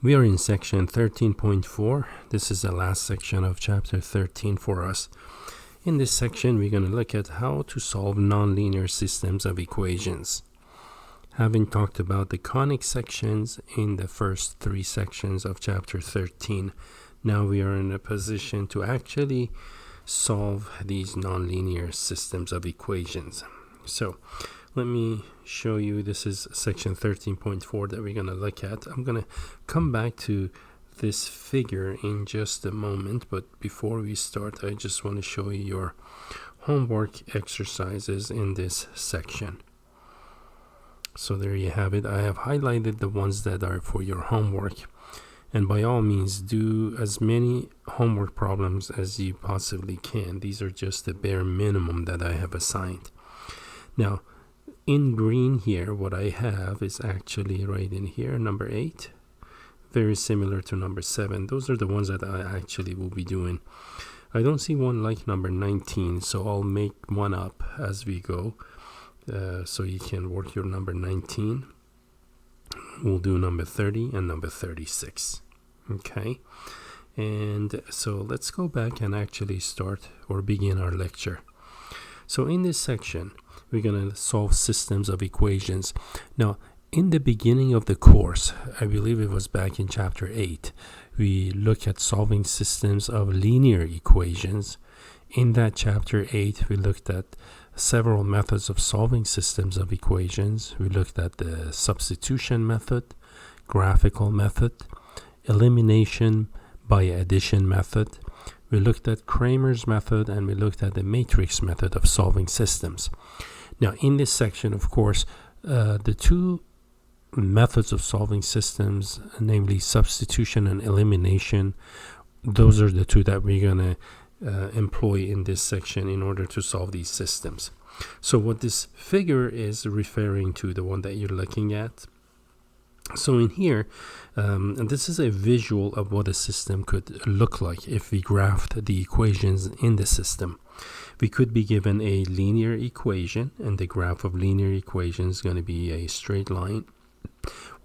We are in section 13.4. This is the last section of chapter 13 for us. In this section, we're going to look at how to solve nonlinear systems of equations. Having talked about the conic sections in the first three sections of chapter 13, now we are in a position to actually solve these nonlinear systems of equations. So let me show you, this is section 13.4 that we're going to look at. I'm going to come back to this figure in just a moment, but before we start, I just want to show you your homework exercises in this section. So there you have it. I have highlighted the ones that are for your homework, and by all means do as many homework problems as you possibly can. These are just the bare minimum that I have assigned. Now in green here, what I have is actually right in here, number 8, very similar to number 7. Those are the ones that I actually will be doing. I don't see one like number 19, so I'll make one up as we go, so you can work your number 19. We'll do number 30 and number 36. Okay, and so let's go back and actually start or begin our lecture. So in this section, we're going to solve systems of equations. Now, in the beginning of the course, I believe it was back in chapter 8, we look at solving systems of linear equations. In that chapter 8, we looked at several methods of solving systems of equations. We looked at the substitution method, graphical method, elimination by addition method. We looked at Kramer's method, and we looked at the matrix method of solving systems. Now, in this section, of course, the two methods of solving systems, namely substitution and elimination, those are the two that we're going to employ in this section in order to solve these systems. So what this figure is referring to, the one that you're looking at, so in here, and this is a visual of what a system could look like if we graphed the equations in the system. We could be given a linear equation, and the graph of linear equation is going to be a straight line.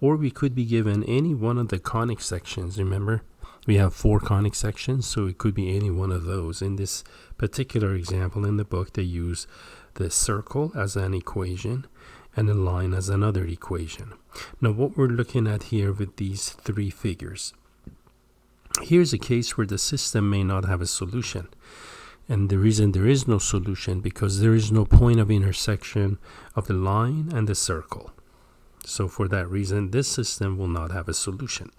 Or we could be given any one of the conic sections. Remember, we have 4 conic sections, so it could be any one of those. In this particular example in the book, they use the circle as an equation and a line as another equation. Now, what we're looking at here with these 3 figures, here's a case where the system may not have a solution. And the reason there is no solution, because there is no point of intersection of the line and the circle. So for that reason, this system will not have a solution.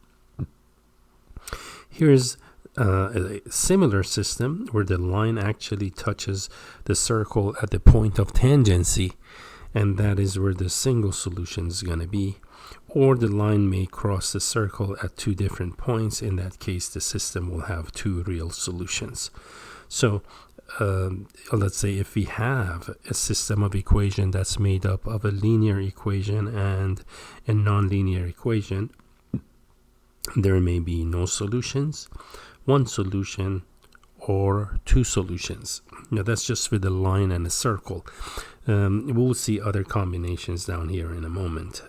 Here's a similar system where the line actually touches the circle at the point of tangency, and that is where the single solution is going to be. Or the line may cross the circle at 2 different points. In that case, the system will have 2 real solutions. So let's say if we have a system of equation that's made up of a linear equation and a nonlinear equation, there may be no solutions, 1 solution, or 2 solutions. Now that's just with a line and a circle. We'll see other combinations down here in a moment.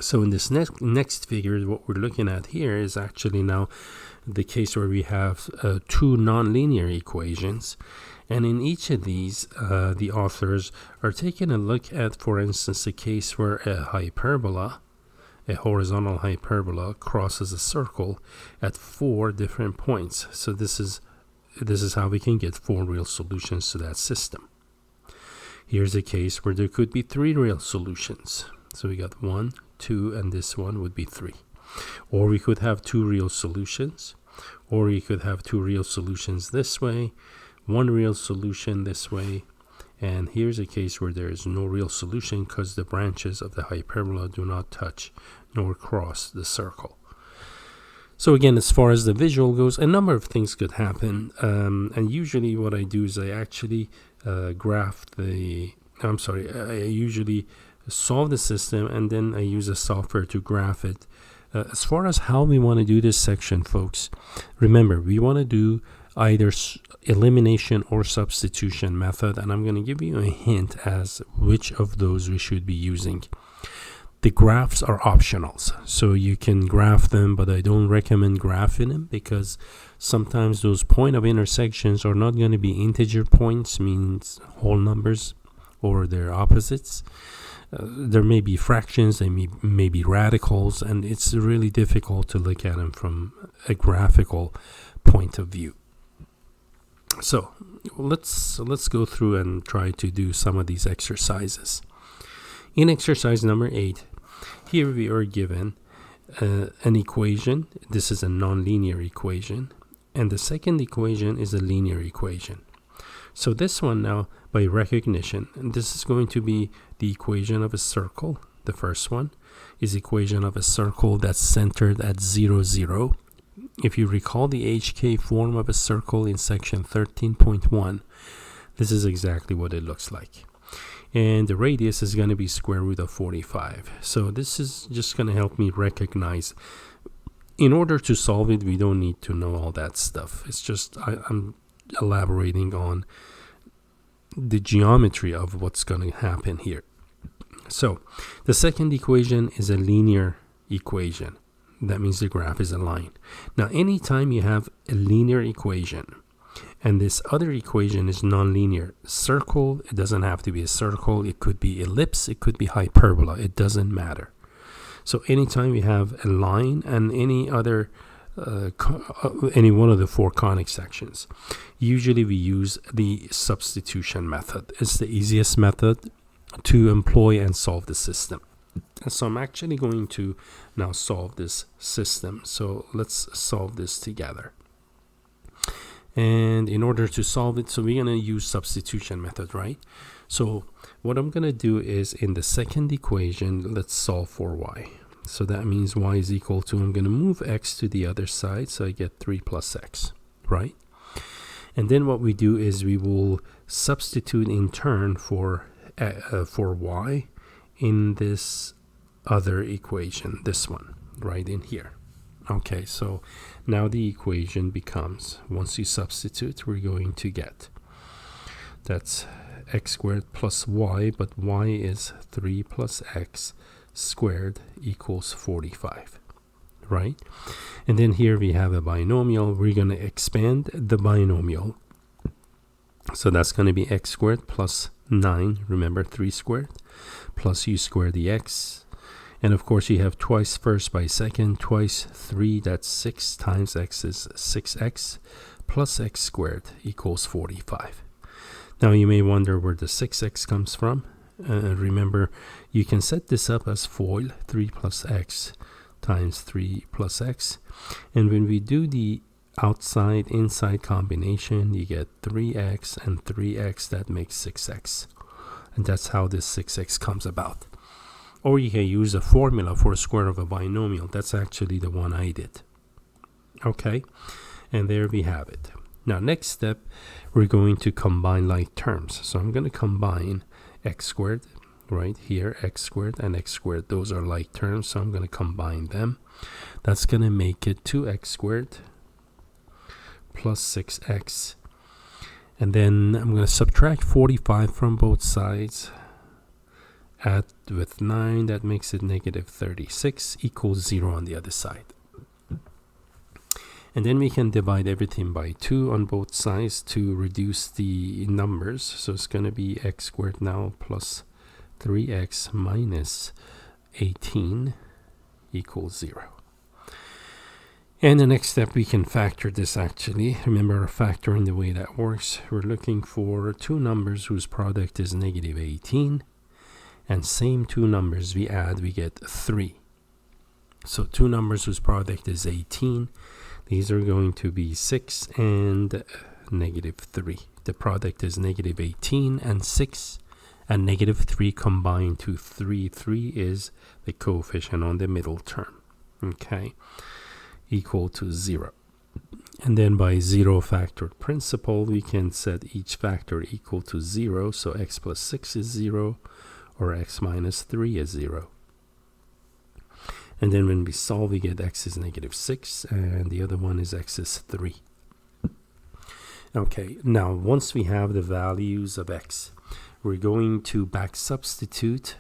So in this next figure, what we're looking at here is actually now the case where we have 2 nonlinear equations. And in each of these, the authors are taking a look at, for instance, a case where a hyperbola, a horizontal hyperbola, crosses a circle at 4 different points. So this is how we can get 4 real solutions to that system. Here's a case where there could be 3 real solutions. So we got 1, 2, and this one would be 3. Or we could have 2 real solutions, or you could have 2 real solutions this way, 1 real solution this way, and here's a case where there is no real solution because the branches of the hyperbola do not touch nor cross the circle. So again, as far as the visual goes, a number of things could happen, and usually what I do is I actually I usually solve the system, and then I use a software to graph it. As far as how we want to do this section, folks, remember, we want to do either elimination or substitution method, and I'm going to give you a hint as which of those we should be using. The graphs are optionals, so you can graph them, but I don't recommend graphing them because sometimes those point of intersections are not going to be integer points, means whole numbers, or their opposites. There may be fractions, they may be radicals, and it's really difficult to look at them from a graphical point of view. So let's go through and try to do some of these exercises. In exercise number 8, here we are given an equation. This is a nonlinear equation, and the second equation is a linear equation. So this one now, by recognition, and this is going to be the equation of a circle. The first one is equation of a circle that's centered at 0, 0. If you recall the HK form of a circle in section 13.1, this is exactly what it looks like. And the radius is going to be square root of 45. So this is just going to help me recognize. In order to solve it, we don't need to know all that stuff. It's just I'm elaborating on the geometry of what's going to happen here. So the second equation is a linear equation. That means the graph is a line. Now, anytime you have a linear equation and this other equation is nonlinear, circle, it doesn't have to be a circle, it could be ellipse, it could be hyperbola, it doesn't matter. So anytime we have a line and any other any one of the 4 conic sections, usually we use the substitution method. It's the easiest method to employ and solve the system. And so I'm actually going to now solve this system. So let's solve this together. And in order to solve it, so we're going to use substitution method, right? So what I'm going to do is in the second equation, let's solve for y. So that means y is equal to, I'm going to move x to the other side, so I get 3 plus x, right? And then what we do is we will substitute in turn for y in this other equation, this one, right in here. Okay, so now the equation becomes, once you substitute, we're going to get, that's x squared plus y, but y is 3 plus x squared equals 45, right? And then here we have a binomial. We're going to expand the binomial. So that's going to be x squared plus 9, remember 3 squared, plus u squared dx. And of course you have twice first by second, twice 3, that's 6 times x is 6x, plus x squared equals 45. Now you may wonder where the 6x comes from. Remember, you can set this up as FOIL, 3 plus x times 3 plus x. And when we do the outside inside combination, you get 3x and 3x, that makes 6x. And that's how this 6x comes about. Or you can use a formula for a square of a binomial. That's actually the one I did. Okay, and there we have it. Now next step, we're going to combine like terms. So I'm going to combine x squared right here, x squared and x squared. Those are like terms, so I'm going to combine them. That's going to make it 2x squared plus 6x. And then I'm going to subtract 45 from both sides. Add with 9, that makes it negative 36 equals 0 on the other side. And then we can divide everything by 2 on both sides to reduce the numbers. So it's going to be x squared now plus 3x minus 18 equals 0. And the next step, we can factor this actually. Remember, factoring, the way that works, we're looking for 2 numbers whose product is negative 18. And same 2 numbers we add, we get 3. So 2 numbers whose product is 18. These are going to be 6 and negative 3. The product is negative 18 and 6, and negative 3 combined to 3. 3 is the coefficient on the middle term, okay, equal to 0. And then by 0 factored principle, we can set each factor equal to 0. So x plus 6 is 0, or x minus 3 is 0. And then when we solve, we get x is negative 6, and the other one is x is 3. Okay, now once we have the values of x, we're going to back substitute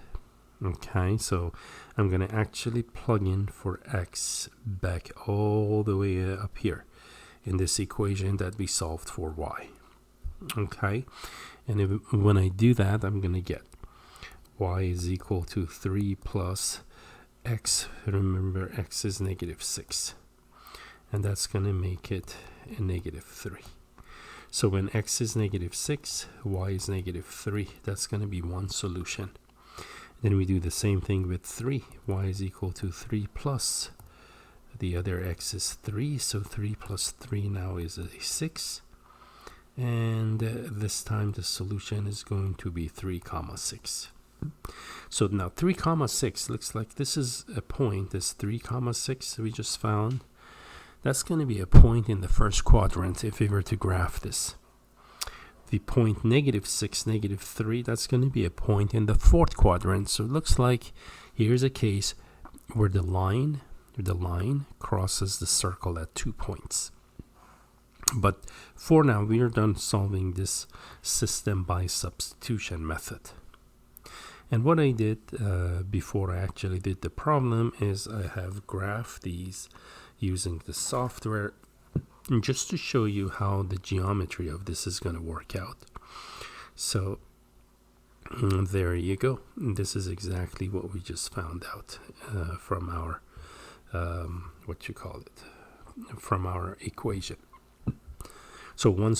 Okay, so I'm going to actually plug in for x back all the way up here in this equation that we solved for y. Okay, and when I do that, I'm going to get y is equal to 3 plus x. Remember, x is negative 6. And that's going to make it a negative 3. So when x is negative 6, y is negative 3. That's going to be one solution. Then we do the same thing with 3. Y is equal to 3 plus the other x is 3. So 3 plus 3 now is a 6. And this time the solution is going to be 3 comma 6. So now 3 comma 6 looks like this is a point. This 3 comma 6 we just found. That's going to be a point in the first quadrant if we were to graph this. The point negative 6, negative 3, that's going to be a point in the fourth quadrant. So it looks like here's a case where the line crosses the circle at 2 points. But for now, we are done solving this system by substitution method. And what I did before I actually did the problem is I have graphed these using the software just to show you how the geometry of this is going to work out. So there you go. This is exactly what we just found out from our from our equation. So one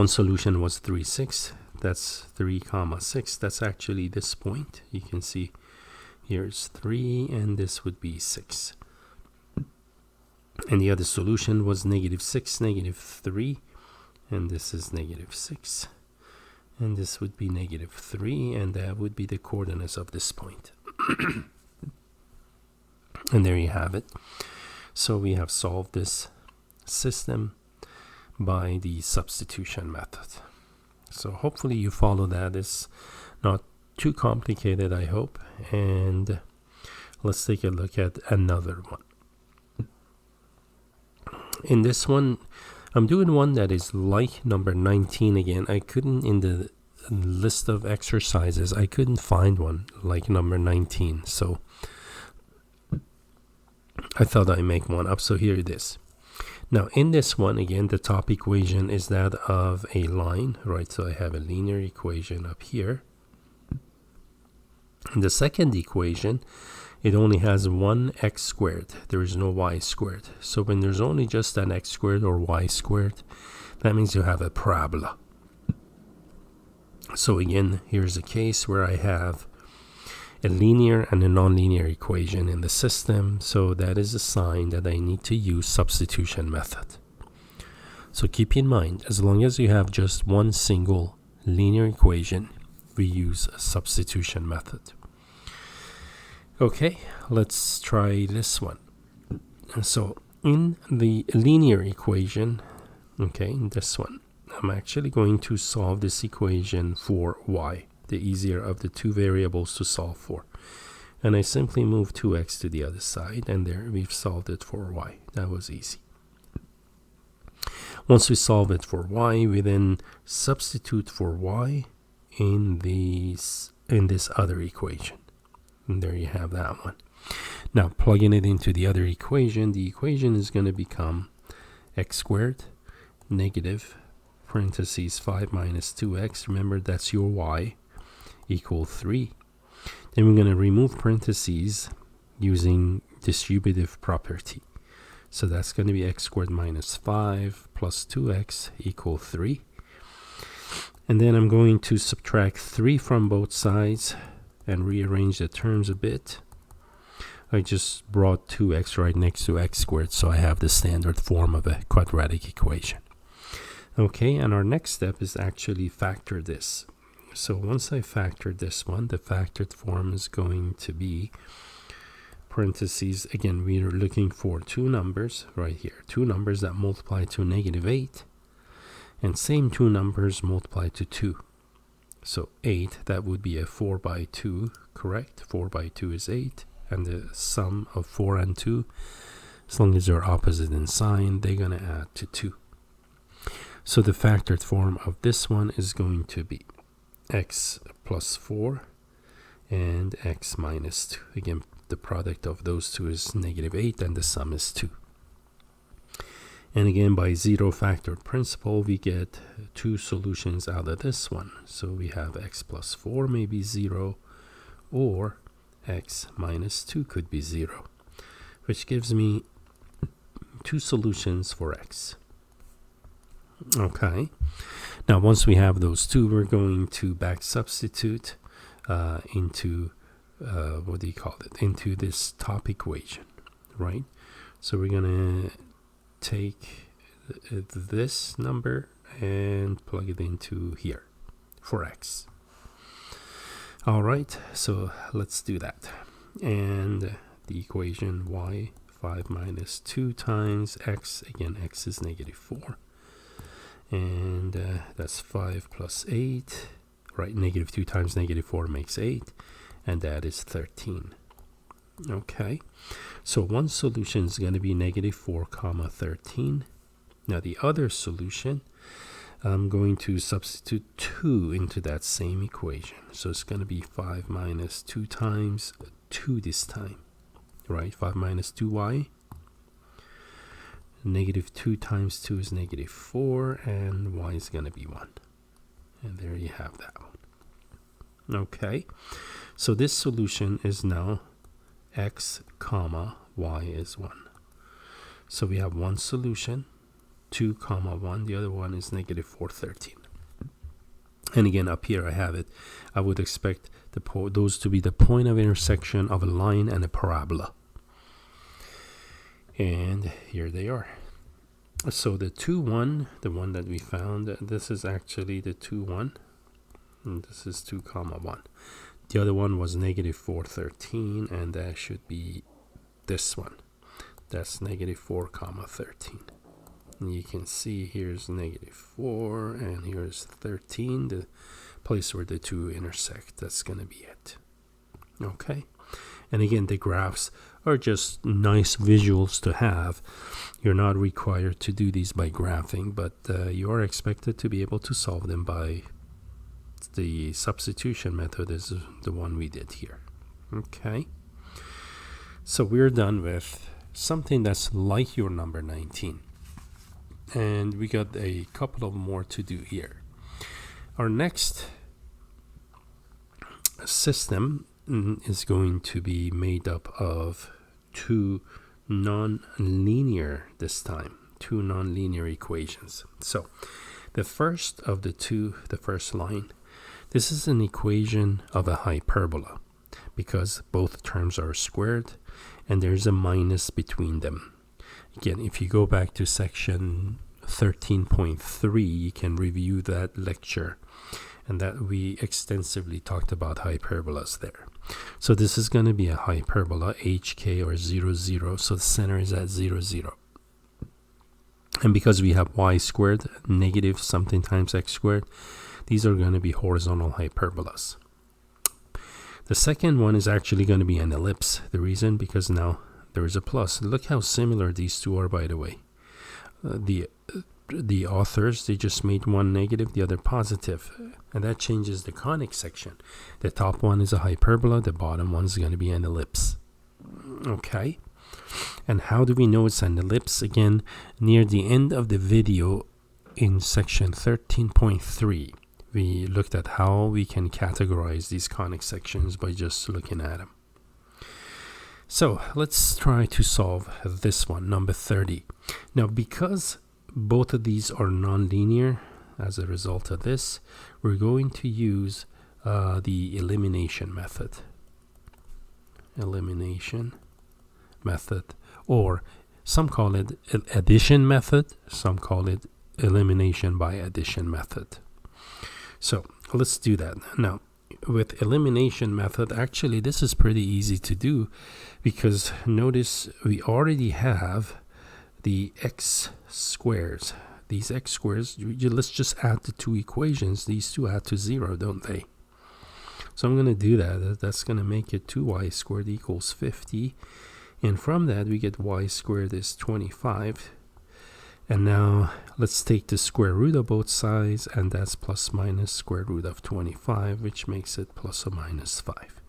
solution was 3, 6. That's 3 comma 6. That's actually this point. You can see here's 3 and this would be 6. And the other solution was negative 6, negative 3. And this is negative 6. And this would be negative 3. And that would be the coordinates of this point. And there you have it. So we have solved this system by the substitution method. So hopefully you follow that. It's not too complicated, I hope. And let's take a look at another one. In this one, I'm doing one that is like number 19 again. I couldn't, in the list of exercises, I couldn't find one like number 19. So I thought I'd make one up. So here it is. Now in this one, again, the top equation is that of a line, right? So I have a linear equation up here. In the second equation, it only has one x squared. There is no y squared. So when there's only just an x squared or y squared, that means you have a parabola. So again, here's a case where I have a linear and a nonlinear equation in the system. So that is a sign that I need to use substitution method. So keep in mind, as long as you have just one single linear equation, we use a substitution method. Okay, let's try this one. So in the linear equation, okay, in this one, I'm actually going to solve this equation for y, the easier of the two variables to solve for. And I simply move 2x to the other side, and there we've solved it for y. That was easy. Once we solve it for y, we then substitute for y in this other equation. And there you have that one. Now plugging it into the other equation, the equation is going to become x squared negative parentheses 5 minus 2x. Remember, that's your y, equal 3. Then we're going to remove parentheses using distributive property. So that's going to be x squared minus 5 plus 2x equal 3. And then I'm going to subtract 3 from both sides and rearrange the terms a bit. I just brought 2x right next to x squared, so I have the standard form of a quadratic equation. Okay, and our next step is actually factor this. So once I factor this one, the factored form is going to be parentheses. Again, we are looking for two numbers right here. Two numbers that multiply to negative 8. And same two numbers multiply to 2. So 8, that would be a 4 by 2, correct? 4 by 2 is 8. And the sum of 4 and 2, as long as they're opposite in sign, they're going to add to 2. So the factored form of this one is going to be x plus 4 and x minus 2. Again, the product of those two is -8 and the sum is 2. And again, by zero factored principle, we get two solutions out of this one. So we have x plus 4 may be 0, or x minus 2 could be 0, which gives me two solutions for x. Okay, now once we have those two, we're going to back substitute into into this top equation, right? So we're gonna take this number and plug it into here for x. All right, so let's do that. And the equation y 5 minus 2 times x, again x is -4, and that's 5 plus 8, right? -2 times -4 makes 8, and that is 13. Okay, so one solution is going to be -4 comma 13. Now the other solution, I'm going to substitute 2 into that same equation. So it's going to be 5 minus 2 times 2 this time, right? 5 minus 2y. -2 times 2 is -4, and y is going to be 1. And there you have that one. Okay, so this solution is now x comma y is 1. So we have one solution, 2 comma 1. The other one is -4 13. And again, up here I have it. I would expect those to be the point of intersection of a line and a parabola. And here they are. So the 2 1, the one that we found, this is actually the 2 1, and this is 2 comma 1. The other one was -4 13, and that should be this one. That's -4 comma 13. And you can see here's -4 and here's 13, the place where the two intersect. That's going to be it. Okay, and again, the graphs are just nice visuals to have. You're not required to do these by graphing, but you are expected to be able to solve them by the substitution method, is the one we did here. Okay, so we're done with something that's like your number 19. And we got a couple of more to do here. Our next system is going to be made up of two non-linear, this time, two non-linear equations. So the first of the two, the first line, this is an equation of a hyperbola because both terms are squared and there's a minus between them. Again, if you go back to section 13.3, you can review that lecture, and that we extensively talked about hyperbolas there. So this is going to be a hyperbola, hk or 0, 0, so the center is at 0, 0. And because we have y squared, negative something times x squared, these are going to be horizontal hyperbolas. The second one is actually going to be an ellipse. The reason, because now there is a plus. Look how similar these two are, by the way. The authors, they just made one negative, the other positive, and that changes the conic section. The top one is a hyperbola, the bottom one is going to be an ellipse. Okay, and how do we know it's an ellipse? Again, near the end of the video in section 13.3, we looked at how we can categorize these conic sections by just looking at them. So let's try to solve this one, number 30. Now, because both of these are nonlinear, as a result of this, we're going to use the elimination method. Elimination method, or some call it addition method, some call it elimination by addition method. So let's do that. Now, with elimination method, actually this is pretty easy to do, because notice we already have the x squares. These x squares, let's just add the two equations. These two add to 0, don't they? So I'm going to do that. That's going to make it 2y squared equals 50. And from that, we get y squared is 25. And now let's take the square root of both sides, and that's plus minus square root of 25, which makes it plus or minus 5.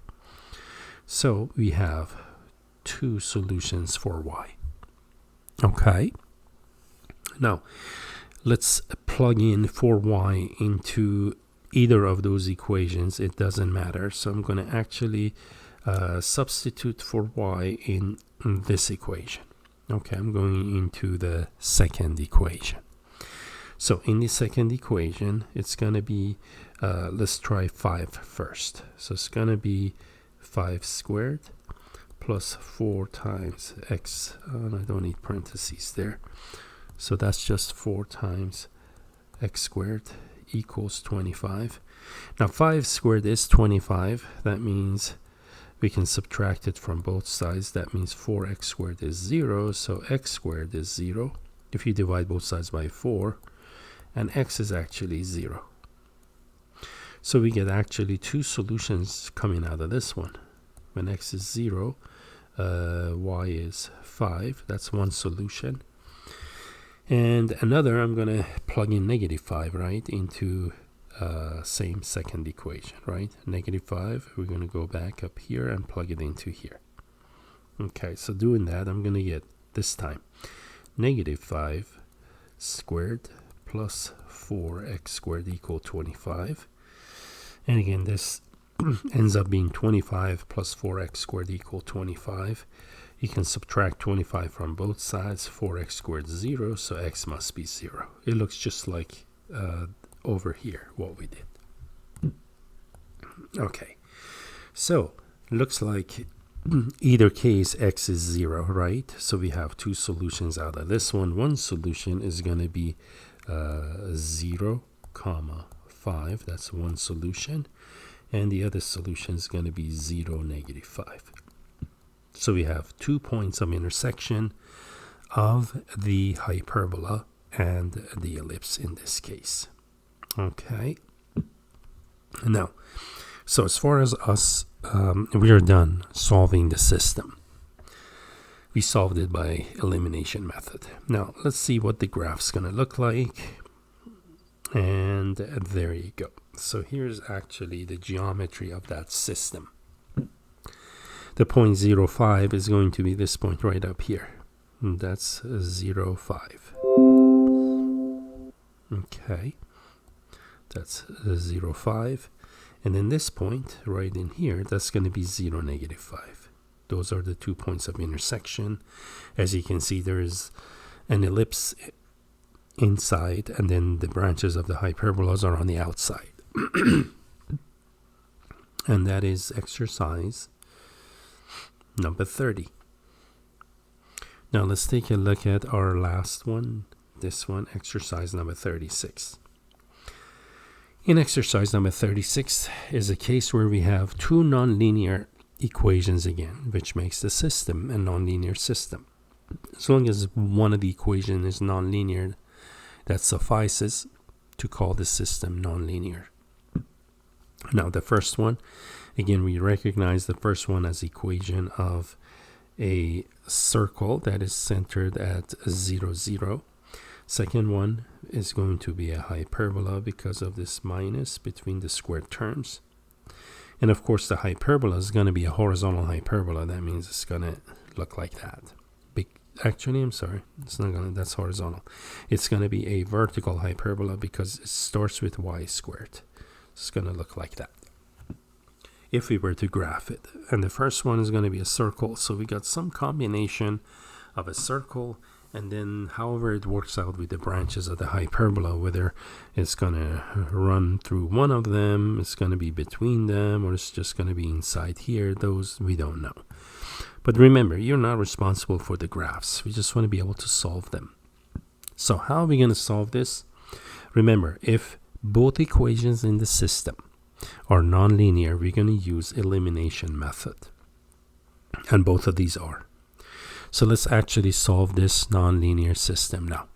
So we have two solutions for y. Okay. Now, let's plug in for y into either of those equations. It doesn't matter. So I'm going to actually substitute for y in this equation. Okay, I'm going into the second equation. So in the second equation, it's going to be, let's try 5 first. So it's going to be 5 squared plus 4 times x. I don't need parentheses there. So that's just 4 times x squared equals 25. Now 5 squared is 25. That means we can subtract it from both sides. That means 4x squared is 0. So x squared is 0. If you divide both sides by 4, and x is actually 0. So we get actually two solutions coming out of this one. When x is 0, y is 5. That's one solution. And another, I'm going to plug in -5, right, into same second equation, right? -5, we're going to go back up here and plug it into here. Okay, so doing that, I'm going to get, this time, -5 squared plus 4x squared equal 25. And again, this ends up being 25 plus 4x squared equal 25. You can subtract 25 from both sides. 4x squared is 0, so x must be 0. It looks just like over here, what we did. Okay, so looks like either case x is 0, right? So we have two solutions out of this one. One solution is going to be 0, 5. That's one solution. And the other solution is going to be 0, -5. So we have 2 points of intersection of the hyperbola and the ellipse in this case. Okay. Now, so as far as us, we are done solving the system. We solved it by elimination method. Now, let's see what the graph's going to look like. And there you go. So here's actually the geometry of that system. The point 0, 5 is going to be this point right up here. And that's 0, 5. Okay. That's 0, 5. And then this point right in here, that's going to be 0, -5. Those are the 2 points of intersection. As you can see, there is an ellipse inside, and then the branches of the hyperbolas are on the outside. And that is exercise number 30. Now let's take a look at our last one, this one, exercise number 36. In exercise number 36 is a case where we have two nonlinear equations again, which makes the system a nonlinear system. As long as one of the equations is nonlinear, that suffices to call the system nonlinear. Now the first one, again, we recognize the first one as equation of a circle that is centered at 0, 0. Second one is going to be a hyperbola because of this minus between the squared terms. And of course the hyperbola is going to be a horizontal hyperbola. That means it's going to look like that. Actually, I'm sorry, it's not going to, that's horizontal. It's going to be a vertical hyperbola because it starts with y squared. It's going to look like that if we were to graph it. And the first one is going to be a circle. So we got some combination of a circle, and then however it works out with the branches of the hyperbola, whether it's going to run through one of them, it's going to be between them, or it's just going to be inside here, those we don't know. But remember, you're not responsible for the graphs. We just want to be able to solve them. So how are we going to solve this? Remember, if both equations in the system are nonlinear, we're going to use elimination method. And both of these are. So let's actually solve this nonlinear system now.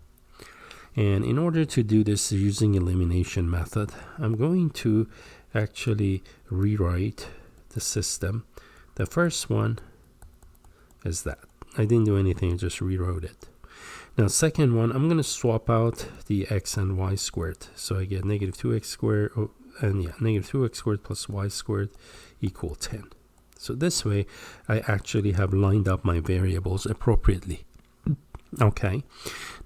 And in order to do this using elimination method, I'm going to actually rewrite the system. The first one is that. I didn't do anything, I just rewrote it. Now second one, I'm going to swap out the x and y squared. So I get -2x squared, and yeah, -2x squared plus y squared equal 10. So this way, I actually have lined up my variables appropriately. Okay,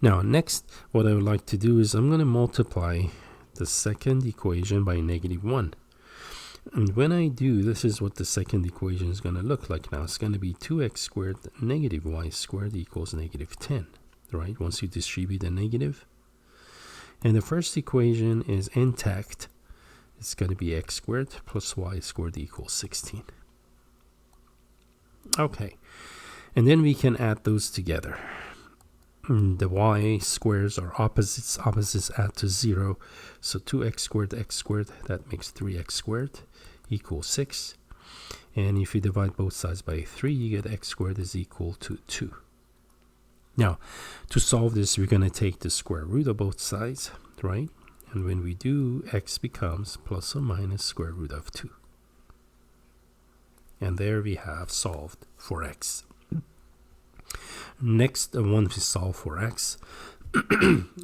now next, what I would like to do is I'm going to multiply the second equation by -1. And when I do, this is what the second equation is going to look like now. It's going to be 2x squared negative y squared equals -10, right? Once you distribute the negative. And the first equation is intact. It's going to be x squared plus y squared equals 16. Okay, and then we can add those together. The y squares are opposites. Opposites add to 0. So 2x squared x squared, that makes 3x squared equals 6. And if you divide both sides by 3, you get x squared is equal to 2. Now, to solve this, we're going to take the square root of both sides, right? And when we do, x becomes plus or minus square root of 2. And there we have solved for x. Next, once we solve for x,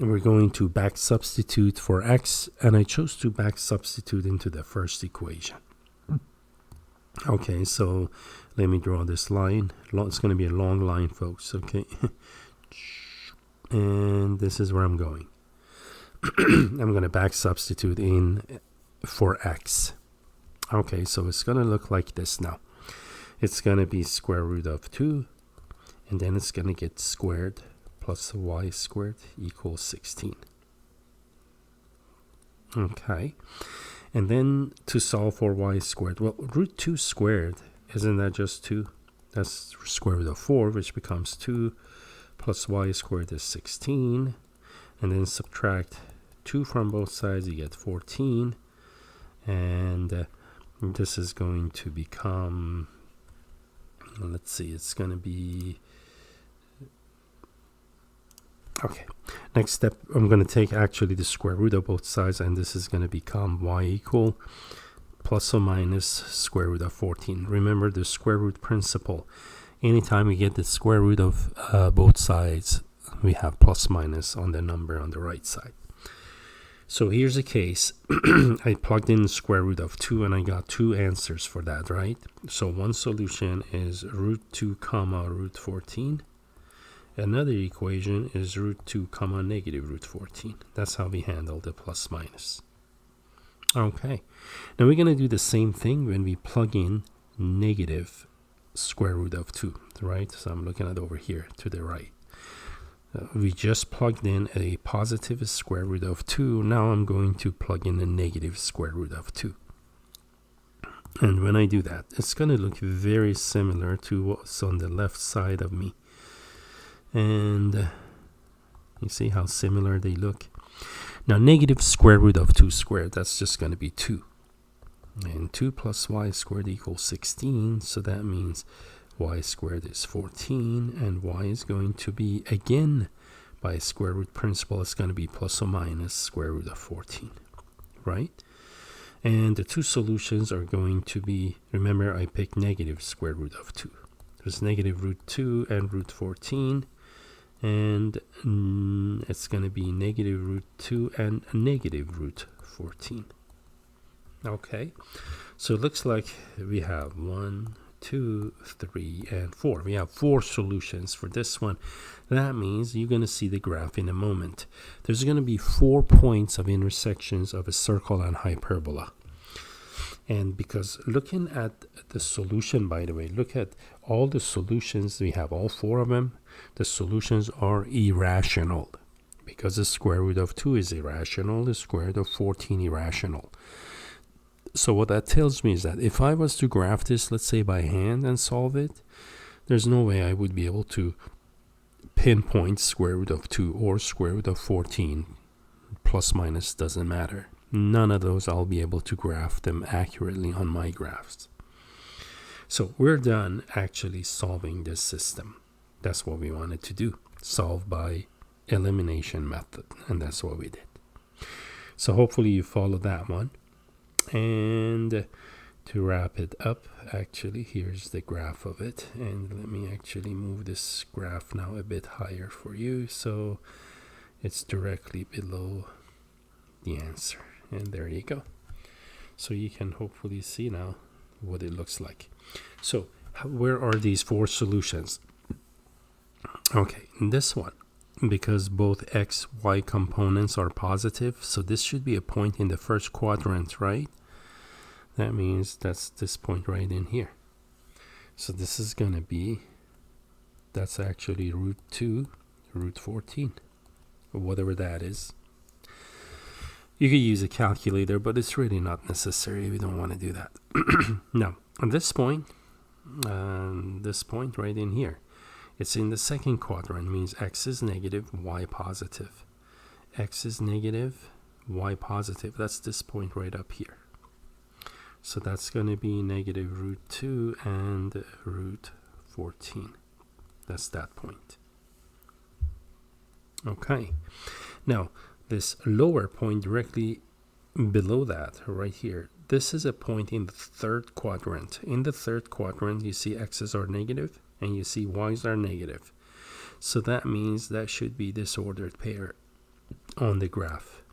we're going to back substitute for x, and I chose to back substitute into the first equation. Okay, so let me draw this line. It's going to be a long line, folks, okay? And this is where I'm going. I'm going to back substitute in for x. Okay, so it's going to look like this now. It's going to be square root of 2. And then it's going to get squared plus y squared equals 16. Okay. And then to solve for y squared, well, root 2 squared, isn't that just 2? That's square root of 4, which becomes 2 plus y squared is 16. And then subtract 2 from both sides, you get 14. And this is going to become, let's see, it's going to be... Okay, next step, I'm going to take actually the square root of both sides, and this is going to become y equal plus or minus square root of 14. Remember the square root principle. Anytime we get the square root of both sides, we have plus minus on the number on the right side. So here's a case. I plugged in the square root of 2, and I got 2 answers for that, right? So one solution is root 2 comma root 14. Another equation is root 2 comma negative root 14. That's how we handle the plus minus. Okay, now we're going to do the same thing when we plug in negative square root of 2, right? So I'm looking at over here to the right. We just plugged in a positive square root of 2. Now I'm going to plug in a negative square root of 2. And when I do that, it's going to look very similar to what's on the left side of me. And you see how similar they look. Now negative square root of 2 squared, that's just going to be 2. And 2 plus y squared equals 16. So that means y squared is 14. And y is going to be, again, by square root principle, it's going to be plus or minus square root of 14. Right? And the two solutions are going to be, remember I picked negative square root of 2. There's negative root 2 and root 14. And it's going to be negative root 2 and negative root 14. Okay, so it looks like we have 1, 2, 3, and 4. We have 4 solutions for this one. That means you're going to see the graph in a moment. There's going to be 4 points of intersections of a circle and hyperbola. And because looking at the solution, by the way, look at all the solutions. We have all 4 of them. The solutions are irrational because the square root of 2 is irrational, the square root of 14 irrational. So what that tells me is that if I was to graph this, let's say by hand and solve it, there's no way I would be able to pinpoint square root of 2 or square root of 14. Plus minus doesn't matter. None of those I'll be able to graph them accurately on my graphs. So we're done actually solving this system. That's what we wanted to do. Solve by elimination method. And that's what we did. So hopefully you follow that one. And to wrap it up, actually, here's the graph of it. And let me actually move this graph now a bit higher for you. So it's directly below the answer. And there you go. So you can hopefully see now what it looks like. So where are these four solutions? Okay, this one, because both x, y components are positive, so this should be a point in the first quadrant, right? That means that's this point right in here. So this is going to be, that's actually root 2, root 14, or whatever that is. You could use a calculator, but it's really not necessary. We don't want to do that. Now, on this point right in here, it's in the second quadrant, means x is negative, y positive. X is negative, y positive. That's this point right up here. So that's going to be negative root 2 and root 14. That's that point. Okay. Now, this lower point directly below that, right here, this is a point in the third quadrant. In the third quadrant, you see x's are negative and you see y's are negative. So that means that should be this ordered pair on the graph.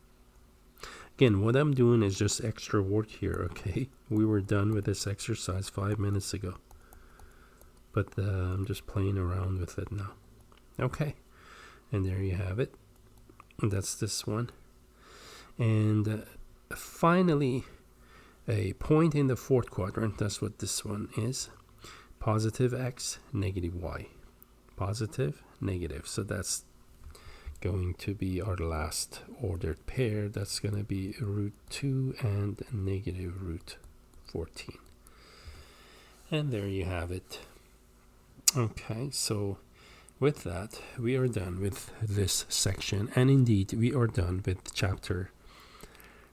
Again, what I'm doing is just extra work here, okay? We were done with this exercise 5 minutes ago. But I'm just playing around with it now. Okay, and there you have it. That's this one. And finally, a point in the fourth quadrant, that's what this one is. Positive x, negative y. Positive, negative. So that's going to be our last ordered pair. That's going to be root 2 and negative root 14. And there you have it. Okay, so with that, we are done with this section. And indeed, we are done with chapter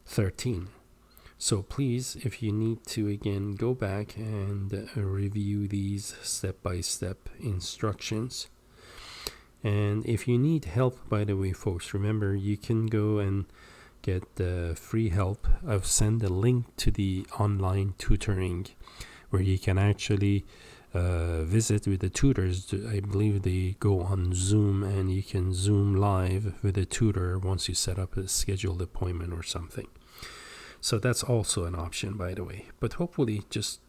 13. So please, if you need to, again, go back and review these step-by-step instructions. And if you need help, by the way, folks, remember, you can go and get free help. I've sent a link to the online tutoring where you can actually visit with the tutors. I believe they go on Zoom, and you can Zoom live with a tutor once you set up a scheduled appointment or something. So that's also an option, by the way. But hopefully just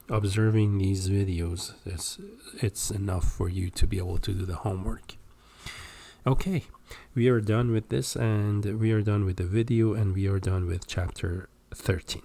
observing these videos, it's enough for you to be able to do the homework. Okay, we are done with this, and we are done with the video, and we are done with chapter 13.